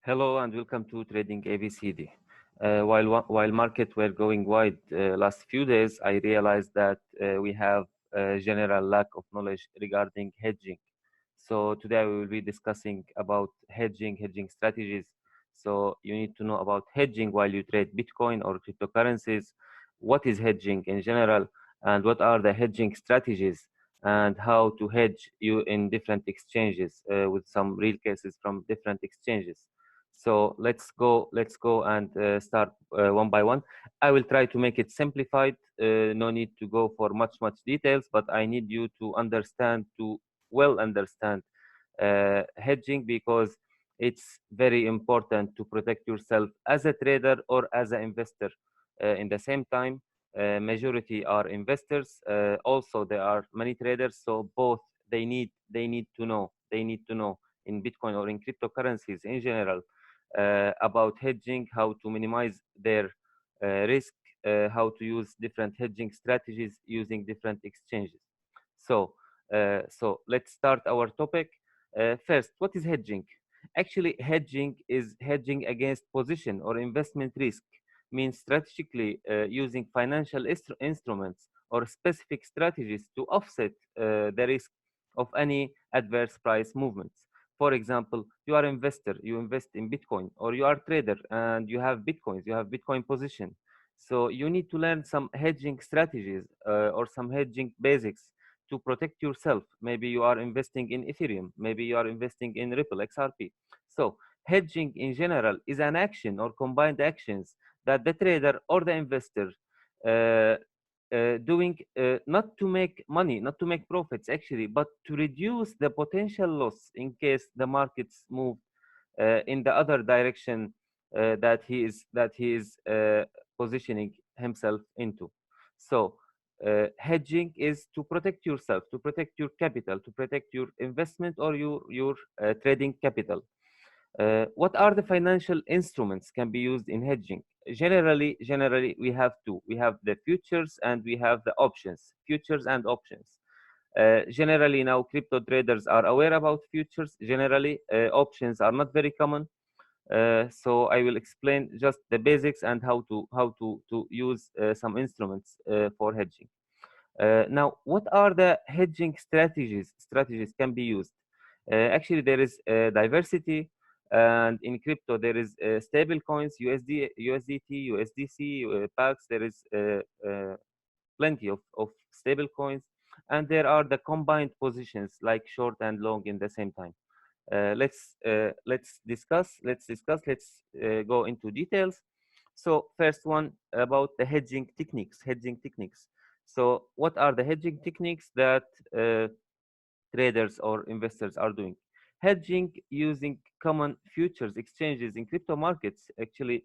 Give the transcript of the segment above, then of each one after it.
Hello and welcome to Trading ABCD. While market were going wide last few days, I realized that we have a general lack of knowledge regarding hedging. So today we will be discussing about hedging strategies. So you need to know about hedging while you trade Bitcoin or cryptocurrencies. What is hedging in general, and what are the hedging strategies, and how to hedge you in different exchanges with some real cases from different exchanges. So let's go and start one by one. I will try to make it simplified. No need to go for much details, but I need you to understand, to well understand hedging, because it's very important to protect yourself as a trader or as an investor. In the same time, majority are investors. Also, there are many traders, so both they need to know in Bitcoin or in cryptocurrencies in general about hedging, how to minimize their risk, how to use different hedging strategies using different exchanges. So let's start our topic. First, what is hedging? Actually, hedging is hedging against position or investment risk, means strategically using financial instruments or specific strategies to offset the risk of any adverse price movements. For example, you are investor, you invest in Bitcoin, or you are trader and you have Bitcoins, you have Bitcoin position. So you need to learn some hedging strategies or some hedging basics to protect yourself. Maybe you are investing in Ethereum, maybe you are investing in Ripple XRP. So hedging in general is an action or combined actions that the trader or the investor uh, doing not to make money, not to make profits actually, but to reduce the potential loss in case the markets move in the other direction that he is positioning himself into. So hedging is to protect yourself, to protect your capital, to protect your investment or your trading capital. What are the financial instruments can be used in hedging? Generally, we have two. We have the futures and we have the options. Futures and options. Generally, now crypto traders are aware about futures. Generally, options are not very common. So I will explain just the basics and how to use some instruments for hedging. Now, what are the hedging strategies? Strategies can be used. Actually, there is diversity, and in crypto there is stable coins, USDT, USDC, PAX. There is plenty of stable coins, and there are the combined positions like short and long in the same time. Let's discuss. Let's go into details. So first one about the hedging techniques. Hedging techniques. So what are the hedging techniques that traders or investors are doing? Hedging using common futures exchanges in crypto markets. Actually,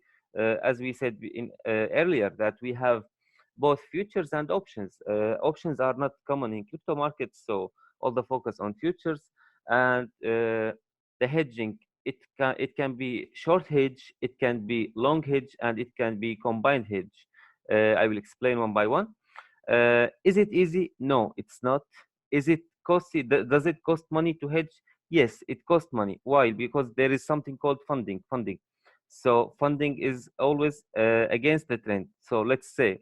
as we said in earlier, that we have both futures and options. Options are not common in crypto markets, so all the focus on futures. And the hedging, it can be short hedge, it can be long hedge, and it can be combined hedge. I will explain one by one. Is it easy? No, it's not. Is it costly? Does it cost money to hedge? Yes, it costs money. Why? Because there is something called funding. So funding is always against the trend. So let's say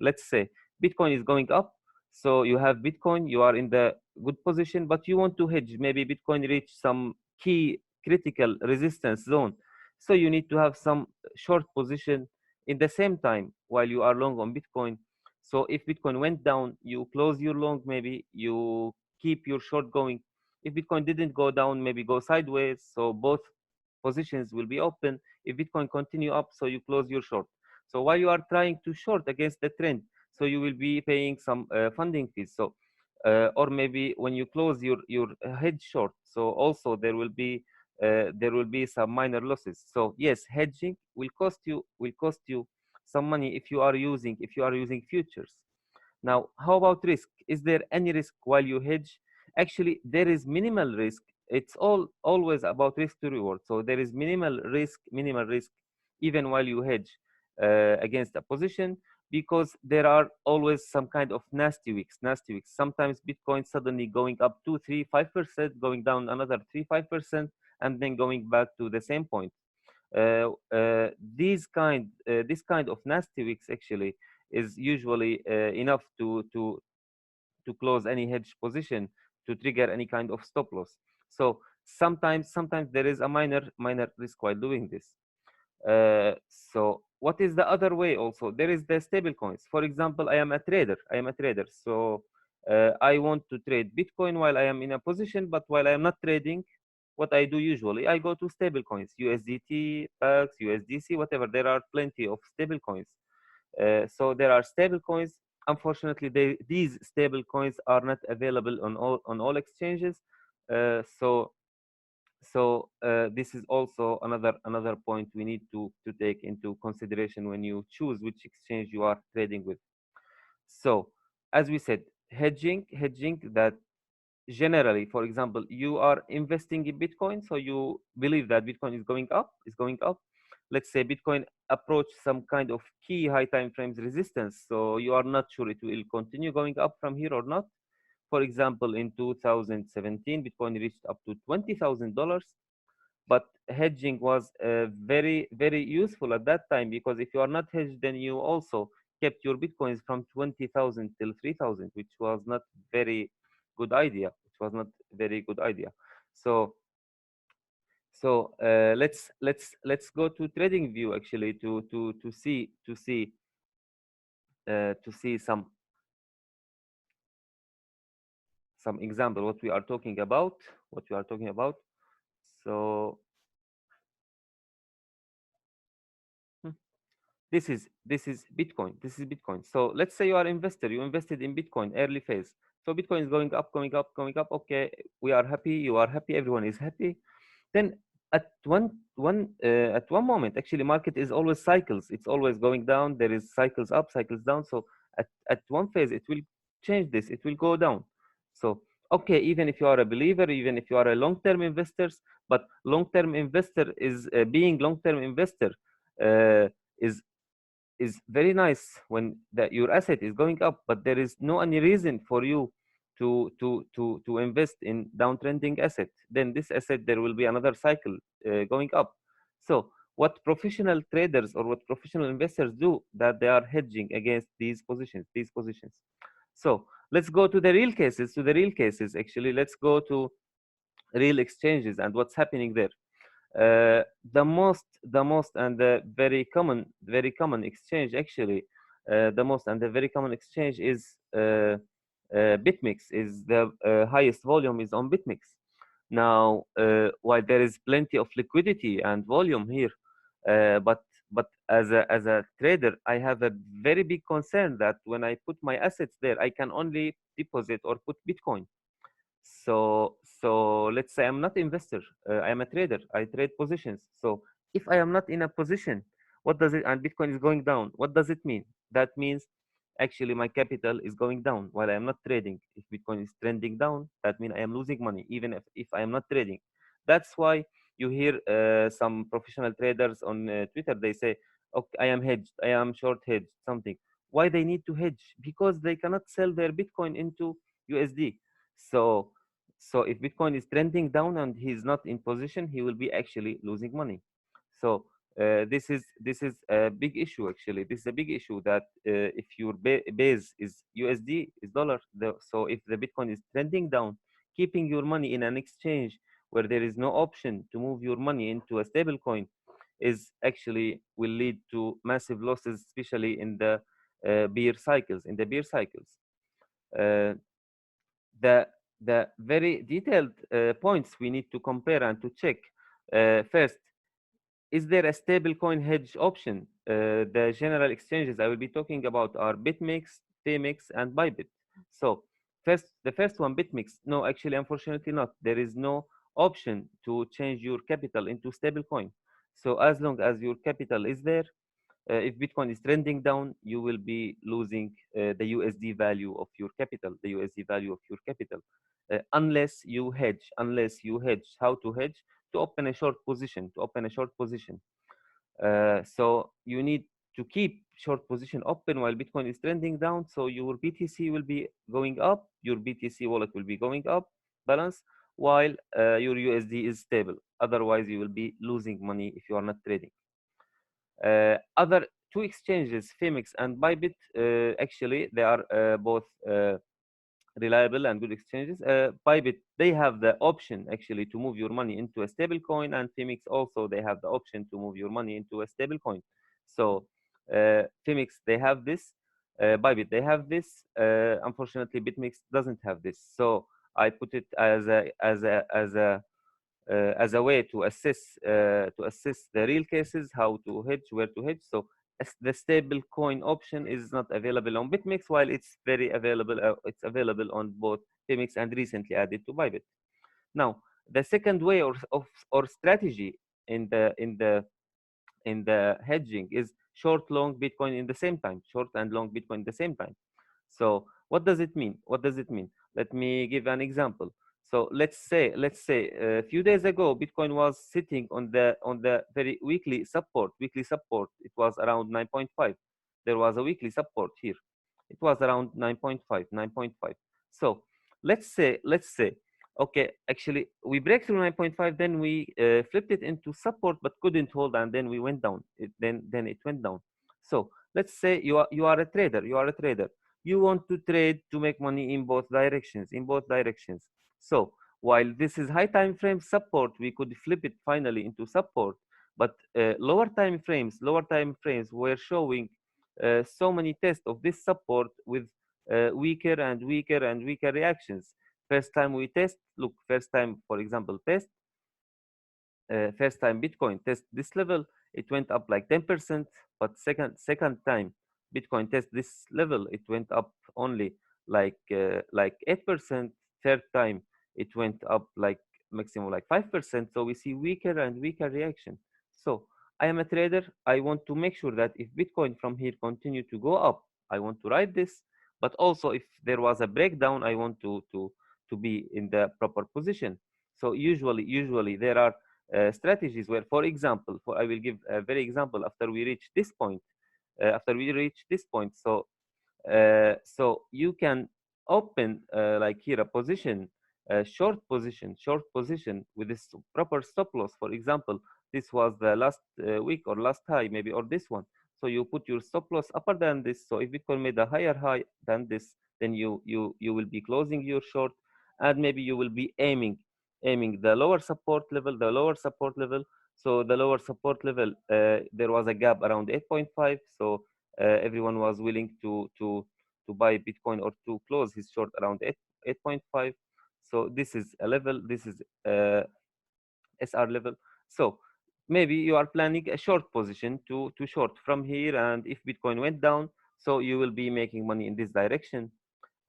Bitcoin is going up. So you have Bitcoin, you are in the good position, but you want to hedge. Maybe Bitcoin reach some key critical resistance zone. So you need to have some short position in the same time while you are long on Bitcoin. So if Bitcoin went down, you close your long, maybe you keep your short going. If Bitcoin didn't go down, maybe go sideways. So both positions will be open. If Bitcoin continue up, so you close your short. So while you are trying to short against the trend, so you will be paying some funding fees. So or maybe when you close your hedge short, so also there will be some minor losses. So yes, hedging will cost you some money if you are using futures. Now, how about risk? Is there any risk while you hedge? Actually, there is minimal risk. It's always about risk to reward. So there is minimal risk even while you hedge against a position, because there are always some kind of nasty weeks. Sometimes Bitcoin suddenly going up 2, 3, 5%, going down another 3, 5%, and then going back to the same point. This kind of nasty weeks actually is usually enough to close any hedge position, to trigger any kind of stop loss. So sometimes there is a minor risk while doing this. So what is the other way also? There is the stable coins. For example, I am a trader. So I want to trade Bitcoin while I am in a position, but while I am not trading, what I do usually, I go to stable coins, USDT, PAX, USDC, whatever. There are plenty of stable coins. So there are stable coins. Unfortunately, these stable coins are not available on all exchanges. So this is also another point we need to take into consideration when you choose which exchange you are trading with. So as we said, hedging that generally, for example, you are investing in Bitcoin, so you believe that Bitcoin is going up. Let's say Bitcoin approach some kind of key high time frames resistance, so you are not sure it will continue going up from here or not. For example, in 2017, Bitcoin reached up to $20,000, but hedging was very useful at that time, because if you are not hedged, then you also kept your Bitcoins from 20,000 till 3,000, which was not very good idea. Which was not very good idea. So let's go to trading view actually to see some example what we are talking about. What we are talking about. So hmm, this is Bitcoin. This is Bitcoin. So let's say you are investor. You invested in Bitcoin early phase. So Bitcoin is going up, going up, going up. Okay, we are happy. You are happy. Everyone is happy. Then at one moment, actually, market is always cycles. It's always going down. There is cycles up, cycles down. So at one phase, it will change this. It will go down. So okay, even if you are a believer, even if you are a long-term investors, but long-term investor is being long-term investor uh, is is very nice when that your asset is going up, but there is no any reason for you to invest in downtrending asset. Then this asset, there will be another cycle going up. So what professional traders or what professional investors do, that they are hedging against these positions. So let's go to the real cases. Actually, let's go to real exchanges and what's happening there. The most and the very common exchange actually, the most and the very common exchange is BitMEX. Is the highest volume is on BitMEX. Now, while there is plenty of liquidity and volume here, but as a trader, I have a very big concern that when I put my assets there, I can only deposit or put Bitcoin. So let's say I'm not investor. I am a trader. I trade positions. So if I am not in a position, what does it? And Bitcoin is going down. What does it mean? That means actually my capital is going down while I am not trading. If Bitcoin is trending down, that means I am losing money even if I am not trading. That's why you hear some professional traders on Twitter. They say, "Okay, I am hedged. I am short hedged." Something. Why they need to hedge? Because they cannot sell their Bitcoin into USD. So if Bitcoin is trending down and he's not in position, he will be actually losing money. So this is a big issue actually. This is a big issue that if your base is USD, is dollar, so if the Bitcoin is trending down, keeping your money in an exchange where there is no option to move your money into a stable coin is actually will lead to massive losses, especially in the bear cycles. Uh, the the very detailed points we need to compare and to check. First, is there a stablecoin hedge option? The general exchanges I will be talking about are BitMEX, PayMEX, and Bybit. So the first one, BitMEX. No, actually, unfortunately not. There is no option to change your capital into stablecoin. So as long as your capital is there, if Bitcoin is trending down, you will be losing the USD value of your capital, unless you hedge. How to hedge? To open a short position. So you need to keep short position open while Bitcoin is trending down. So your BTC will be going up, your BTC wallet will be going up, balance, while your USD is stable. Otherwise, you will be losing money if you are not trading. Other two exchanges, Phoenix and Bybit, actually they are both reliable and good exchanges. Bybit, they have the option actually to move your money into a stable coin, and Phoenix also they have the option to move your money into a stable coin. So Phoenix they have this, Bybit they have this. Unfortunately, BitMix doesn't have this. So I put it as a way to assess the real cases, how to hedge, where to hedge. So the stable coin option is not available on BitMEX, while it's very available. It's available on both BitMEX and recently added to Bybit. Now, the second way or strategy in the hedging is short long Bitcoin in the same time, short and long Bitcoin in the same time. So what does it mean? What does it mean? Let me give an example. So let's say a few days ago, Bitcoin was sitting on the very weekly support. Weekly support. It was around 9.5. There was a weekly support here. It was around 9.5, 9.5. So let's say, okay, actually we break through 9.5, then we flipped it into support, but couldn't hold, and then we went down. Then it went down. So let's say you are a trader. You are a trader. You want to trade to make money in both directions. In both directions. So while this is high time frame support, we could flip it finally into support. But lower time frames were showing so many tests of this support with weaker and weaker and weaker reactions. First time we test, look, first time, for example, first time Bitcoin test this level, it went up like 10%, but second time Bitcoin test this level, it went up only like 8%. Third time it went up like maximum like 5%. So we see weaker and weaker reaction. So I am a trader. I want to make sure that if Bitcoin from here continue to go up, I want to ride this. But also if there was a breakdown, I want to be in the proper position. So usually there are strategies where, for example, I will give a very example after we reach this point. So you can open like here a position, a short position with this proper stop loss. For example, this was the last week or last high, maybe, or this one. So you put your stop loss upper than this. So if Bitcoin made a higher high than this, then you will be closing your short, and maybe you will be aiming the lower support level, So the lower support level, there was a gap around 8.5. So everyone was willing to buy Bitcoin or to close his short around 8.5. So this is a level. This is SR level. So maybe you are planning a short position to short from here, and if Bitcoin went down, so you will be making money in this direction.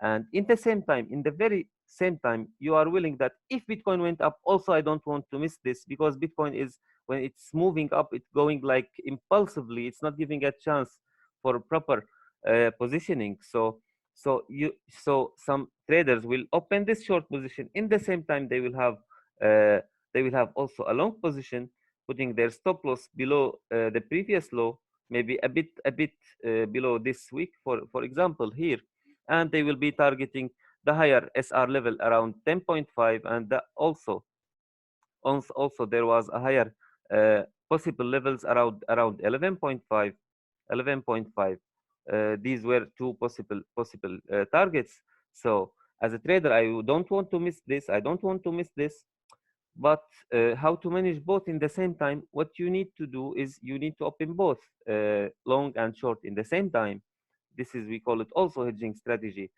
And in the same time, in the very same time, you are willing that if Bitcoin went up, also I don't want to miss this, because Bitcoin is, when it's moving up, it's going like impulsively. It's not giving a chance for proper positioning. So some traders will open this short position. In the same time, uh, they will have also a long position, putting their stop loss below the previous low, maybe a bit below this week, for example here, and they will be targeting the higher SR level around 10.5, and also there was a higher possible levels around 11.5. 11.5. These were two possible targets. So as a trader, I don't want to miss this. I don't want to miss this. But how to manage both in the same time? What you need to do is you need to open both long and short in the same time. This is, we call it also hedging strategy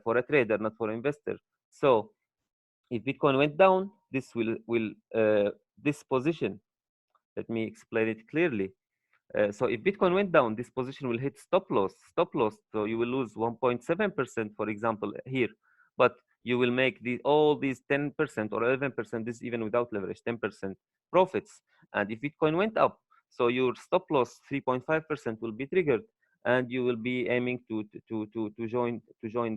for a trader, not for investor. So if Bitcoin went down, this position. Let me explain it clearly. So if Bitcoin went down, this position will hit stop loss. Stop loss. So you will lose 1.7%, for example, here. But you will make all these 10% or 11%, this even without leverage, 10% profits. And if Bitcoin went up, so your stop loss 3.5% will be triggered, and you will be aiming to join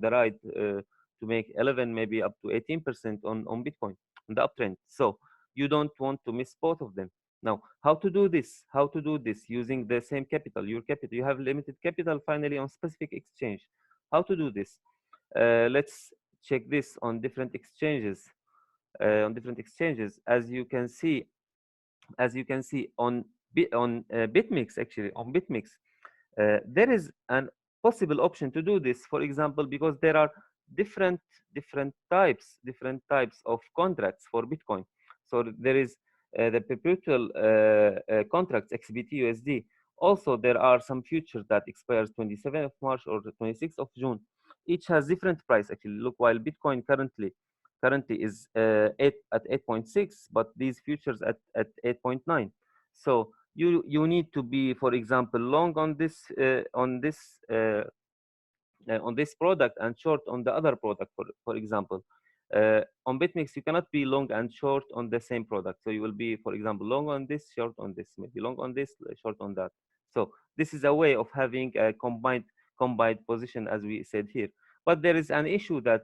the ride to make 11, maybe up to 18% on Bitcoin on the uptrend. So you don't want to miss both of them. Now, how to do this? How to do this using the same capital, your capital? You have limited capital finally on specific exchange. How to do this? Let's check this on different exchanges. on different exchanges. As you can see on BitMix, actually on BitMix, there is an possible option to do this. For example, because there are different different types of contracts for Bitcoin. So there is the perpetual contracts XBT-USD. Also, there are some futures that expires 27th of March or the 26th of June. Each has different price actually. Look, while Bitcoin currently is 8.6, but these futures at 8.9. So you need to be, for example, long on this product and short on the other product. For example, on BitMEX you cannot be long and short on the same product. So you will be, for example, long on this, short on this, maybe long on this, short on that. So this is a way of having a combined position, as we said here. But there is an issue that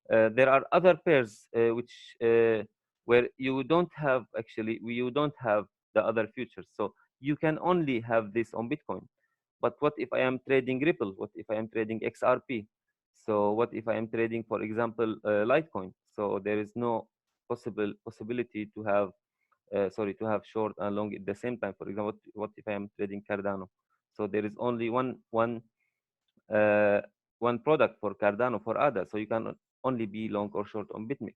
there are other pairs which where you don't have the other futures. So you can only have this on Bitcoin. But what if I am trading Ripple? What if I am trading XRP? So what if I am trading, for example, Litecoin? So there is no possibility to have to have short and long at the same time. For example, what if I am trading Cardano? So there is only uh, one product for Cardano for ADA. So you can only be long or short on BitMEX.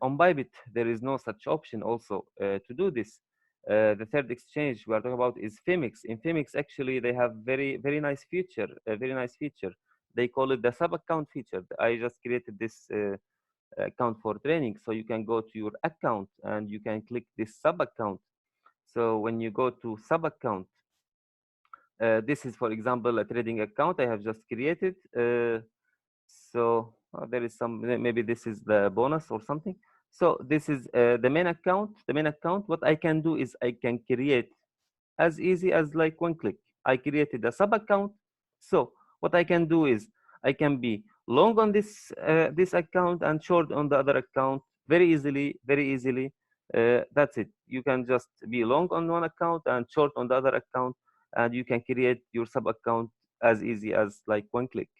On Bybit, there is no such option also to do this. The third exchange we are talking about is Femix. In Femix, actually, they have very nice feature, a very nice feature. They call it the sub account feature. I just created this account for training, so you can go to your account and you can click this sub account. So when you go to sub account, this is, for example, a trading account I have just created. So there is some, maybe this is the bonus or something. So this is the main account. The main account, what I can do is I can create as easy as like one click. I created a sub account. So what I can do is I can be long on this account and short on the other account very easily, very easily. That's it. You can just be long on one account and short on the other account, and you can create your sub account as easy as like one click.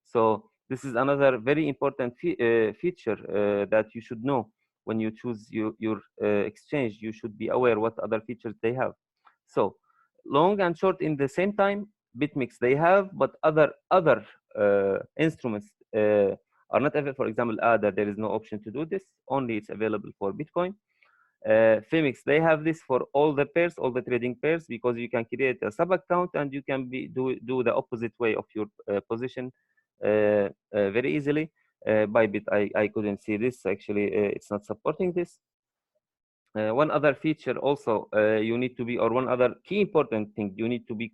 So this is another very important feature that you should know when you choose your exchange. You should be aware what other features they have. So long and short in the same time, BitMEX they have, but other instruments are not available. For example, ADA, there is no option to do this. Only it's available for Bitcoin. Femix, they have this for all the pairs, all the trading pairs, because you can create a sub account and you can do the opposite way of your position very easily. Bybit, I couldn't see this actually. It's not supporting this. One other feature also you need to be, or one other key important thing you need to be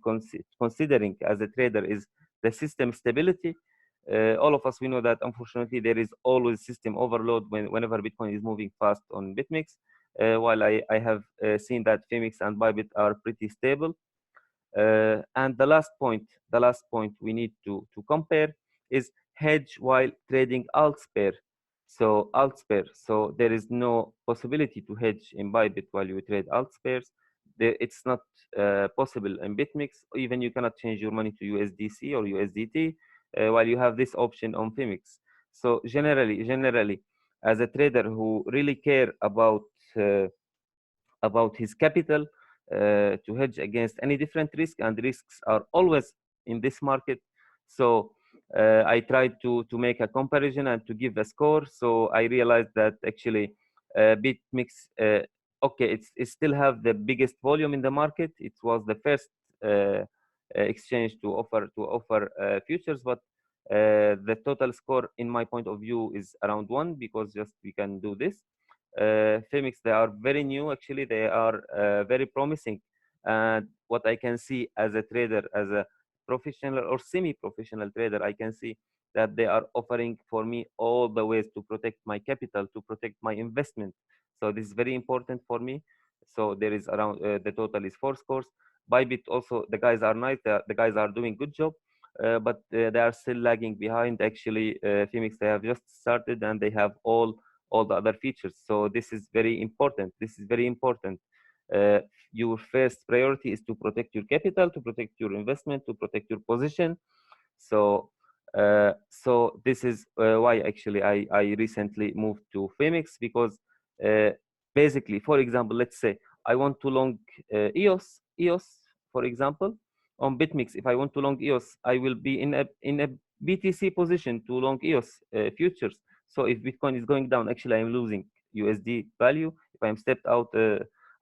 considering as a trader is the system stability. All of us, we know that unfortunately there is always system overload whenever Bitcoin is moving fast on BitMEX. While I have seen that Femix and Bybit are pretty stable. And the last point we need to compare is hedge while trading alts pair. So alts pair. So there is no possibility to hedge in Bybit while you trade alts pairs. It's not possible in BitMEX. Even you cannot change your money to USDC or USDT while you have this option on Femix. So generally, as a trader who really care about his capital to hedge against any different risk, and risks are always in this market. So I tried to make a comparison and to give a score. So I realized that actually BitMEX, okay, it still have the biggest volume in the market. It was the first exchange to offer futures, but the total score in my point of view is around 1, because just we can do this. Femix, they are very new. Actually, they are very promising. And what I can see as a trader, as a professional or semi-professional trader, I can see that they are offering for me all the ways to protect my capital, to protect my investment. So this is very important for me. So there is around the total is 4 scores. Bybit also, the guys are nice. The guys are doing good job. But they are still lagging behind. Actually, Femix, they have just started and they have all the other features. So this is very important. This is very important. Your first priority is to protect your capital, to protect your investment, to protect your position. So So this is why actually I recently moved to Phoenix, because uh, basically, for example, let's say I want to long EOS, for example, on BitMix. If I want to long EOS, I will be in a BTC position to long EOS futures. So if Bitcoin is going down, actually I'm losing USD value. If I'm stepped out,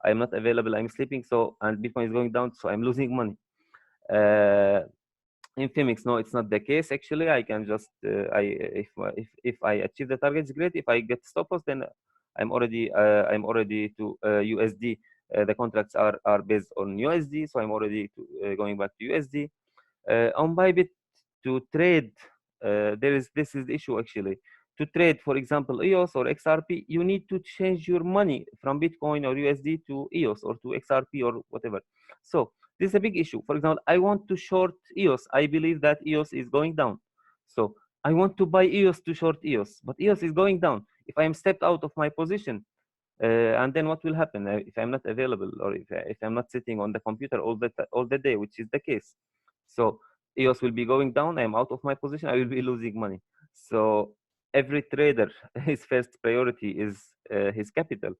I'm not available, I'm sleeping. So, and Bitcoin is going down, so I'm losing money. In Phoenix, no, it's not the case. Actually, I can just if I achieve the targets, great. If I get stop loss, then I'm already to USD. The contracts are based on USD, so I'm already going back to USD. On Bybit, to trade, this is the issue actually. To trade, for example, EOS or XRP, you need to change your money from Bitcoin or USD to EOS or to XRP or whatever. So this is a big issue. For example, I want to short EOS. I believe that EOS is going down. So I want to buy EOS to short EOS, but EOS is going down. If I am stepped out of my position, and then what will happen if I'm not available, or if I'm not sitting on the computer all the day, which is the case? So EOS will be going down. I'm out of my position. I will be losing money. So every trader, his first priority is his capital.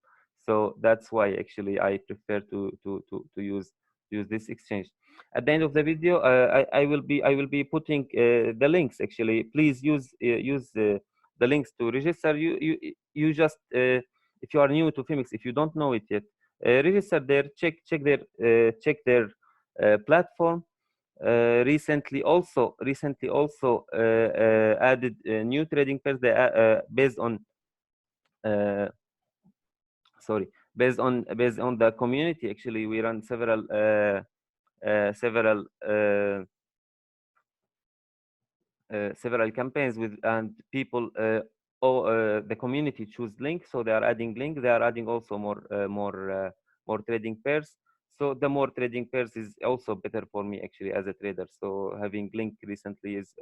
So that's why actually I prefer to use this exchange. At the end of the video, I will be putting the links. Actually, please use the links to register. You just if you are new to Phoenix, if you don't know it yet, register there. Check their platform. Recently also added new trading pairs. They based on uh, sorry based on the community. Actually, we run several campaigns with, and people the community choose link, so they are adding link. They are adding also more trading pairs. So the more trading pairs is also better for me actually as a trader. So having link recently is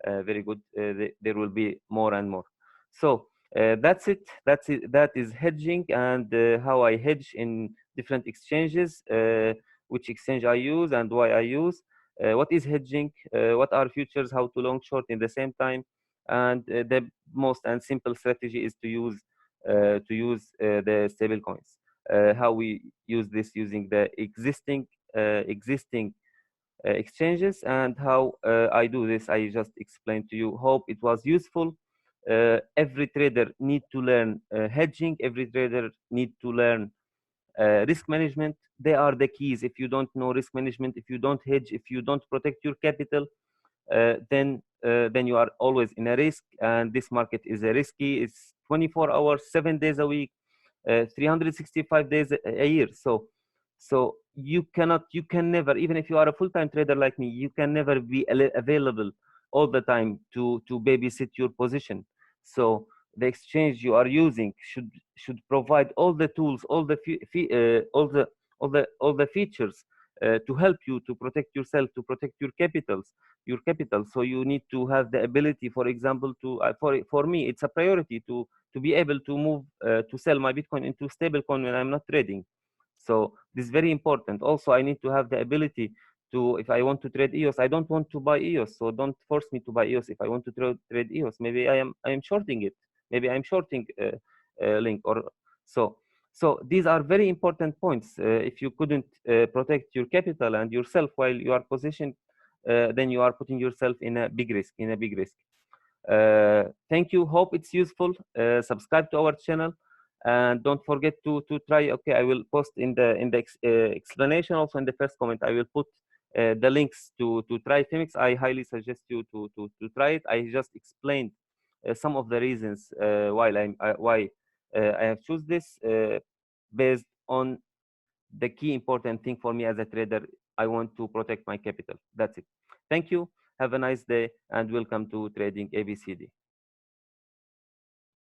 very good. There will be more and more. So that's it. That is hedging, and how I hedge in different exchanges, which exchange I use and why I use. What is hedging? What are futures? How to long short in the same time? And the most and simple strategy is to use the stable coins. How we use this using the existing exchanges, and how I do this, I just explained to you. Hope it was useful. Every trader need to learn hedging. Every trader need to learn risk management. They are the keys. If you don't know risk management, if you don't hedge, if you don't protect your capital, then you are always in a risk. And this market is a risky. It's 24 hours, 7 days a week, 365 days a year. So you can never, even if you are a full-time trader like me, you can never be available all the time to babysit your position. So the exchange you are using should provide all the tools, all the features to help you to protect yourself, to protect your capital. So you need to have the ability, for example, to for me it's a priority to be able to move to sell my Bitcoin into stablecoin when I'm not trading. So this is very important. Also, I need to have the ability to, if I want to trade EOS, I don't want to buy EOS, so don't force me to buy EOS. If I want to trade EOS, maybe I am shorting it. Maybe I'm shorting link or so. So these are very important points. If you couldn't protect your capital and yourself while you are positioned, then you are putting yourself in a big risk. Thank you. Hope it's useful. Subscribe to our channel, and don't forget to try. Okay, I will post in the explanation, also in the first comment. I will put the links to try Phoenix. I highly suggest you to try it. I just explained some of the reasons why I have choose this based on the key important thing for me as a trader. I want to protect my capital. That's it. Thank you. Have a nice day, and welcome to Trading ABCD.